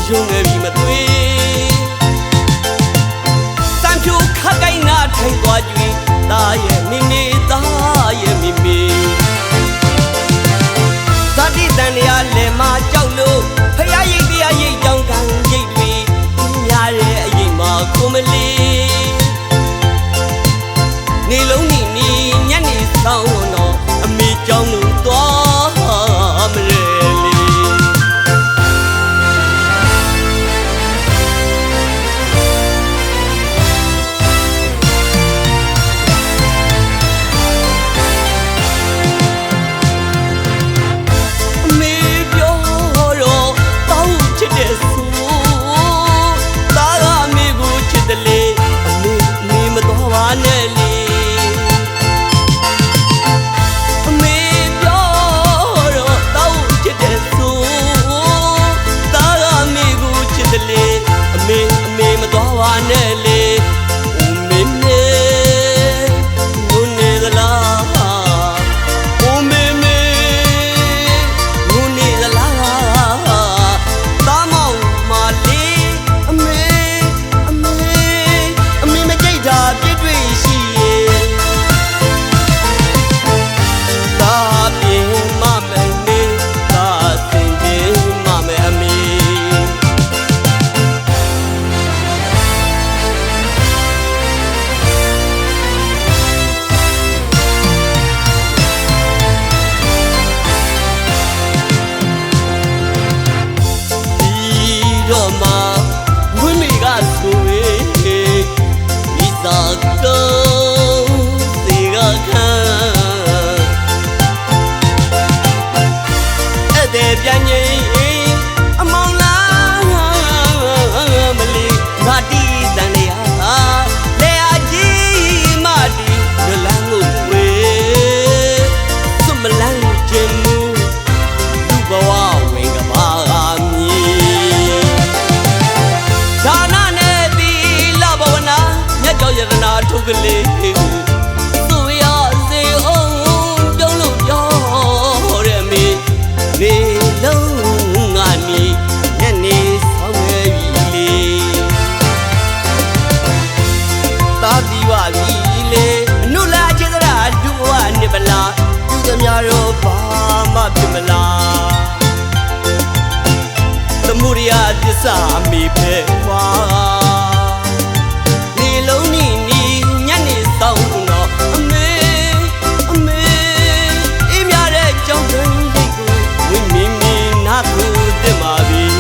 ယုံငယ်ပြီးမသွေးစံဖြိုခတ်ကိုင်းနာထိုင်သွားကြွေသားရဲ့မိမိသားရဲ့မိမိဇာတိတန်ရလဲမှာကြောက်လို့ဖယားရိတ်တရားရိတ်ကြောင်းကန်ရိတ်တွေများတဲ့အရေးမှာကိုမလေးနေလုံးနီနီညနေဆောင်တော့အမေကြောင်းလို့သွားမလဲလေအမေပြောတော့တောင်းချစ်တဲ့ဆိုသားကအမေကိုချစ်တယ်လေအမေမတော်ပါနဲ့လေနဲ့လေဦးမေမေငုံနေသလားဦးမေမေငုံနေသလားသားမောင်မလေးအမေမကြိတ်တာပြည့်တွေ့ရှိရဲ့သားပြေမမယ်မေသားစင်ပြေမမယ်အမေတော့မှဝိမိကဆိုရင်မိသားကောစေကခံအဲ့တဲ့ပြန်ရင်အမောင်လားမလီငါတီးတန်လေးဟာလေအကြီးမတီလွလန်းကိုဝေစွမလန်းခြင်းမူလူဘဝဝင်ကပါကြောက်ရတနာထုတ်ကလေးကိုသူရစေအောင်ပြုံးလို့ပြောတဲ့မေနေလုံးငါနီညနေဆောင်ရွယ်ပြီလေတာပြီးပါပြီလေအနုလာချစ်စရာဒူဝနေပလားသူသမျှတော့ဘာမှဖြစ်မလားသမုဒိယသစ္စာမေပဲွာလုံးနီနီညနေဆောင်တော့အမေအေးမြတဲ့ကြောင့်တွင်စိတ်ကိုဝိမင်းမင်းနာကိုတက်ပါပြီ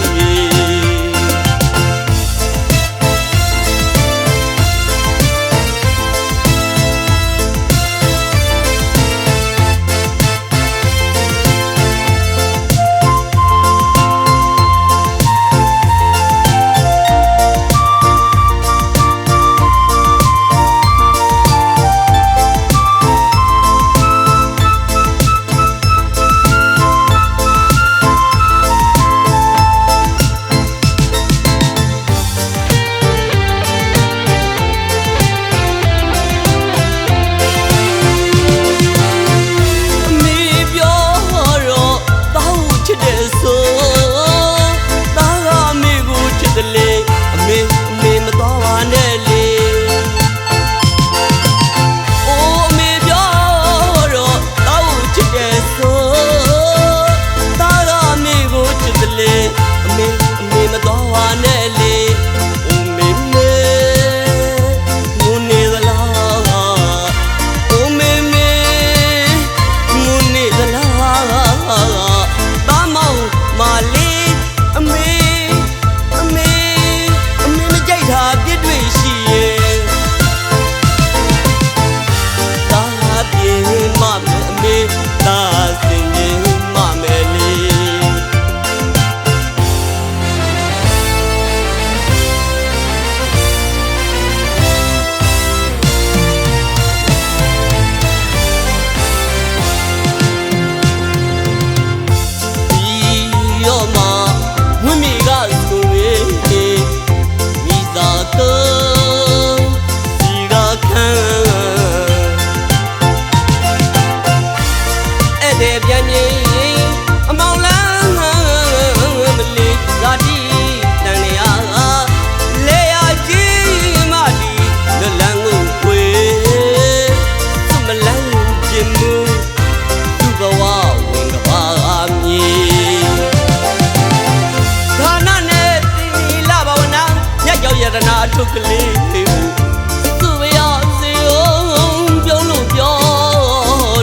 ရနာထုတ်ကလေးသူမရစေအောင်ပြုံးလို့ပြော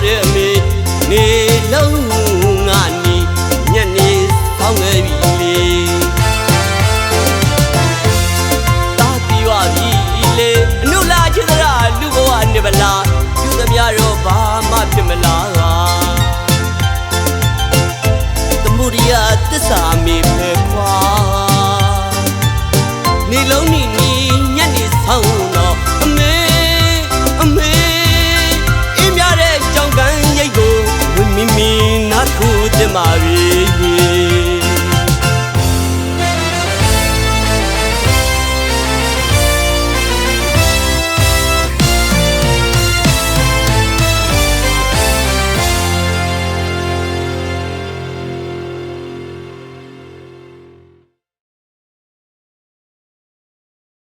တဲ့မေနေလုံးငါနီညနေဆောင်းခဲ့ပြီလေတာတီဝပြီလေအနုလာချစ်သလားလူဘဝနေပလားပြုသမျှတော့ဘာမှဖြစ်မလားသမုဒိယသစ္စာမေပဲခွာနေလုံးနီညနေဆောင်း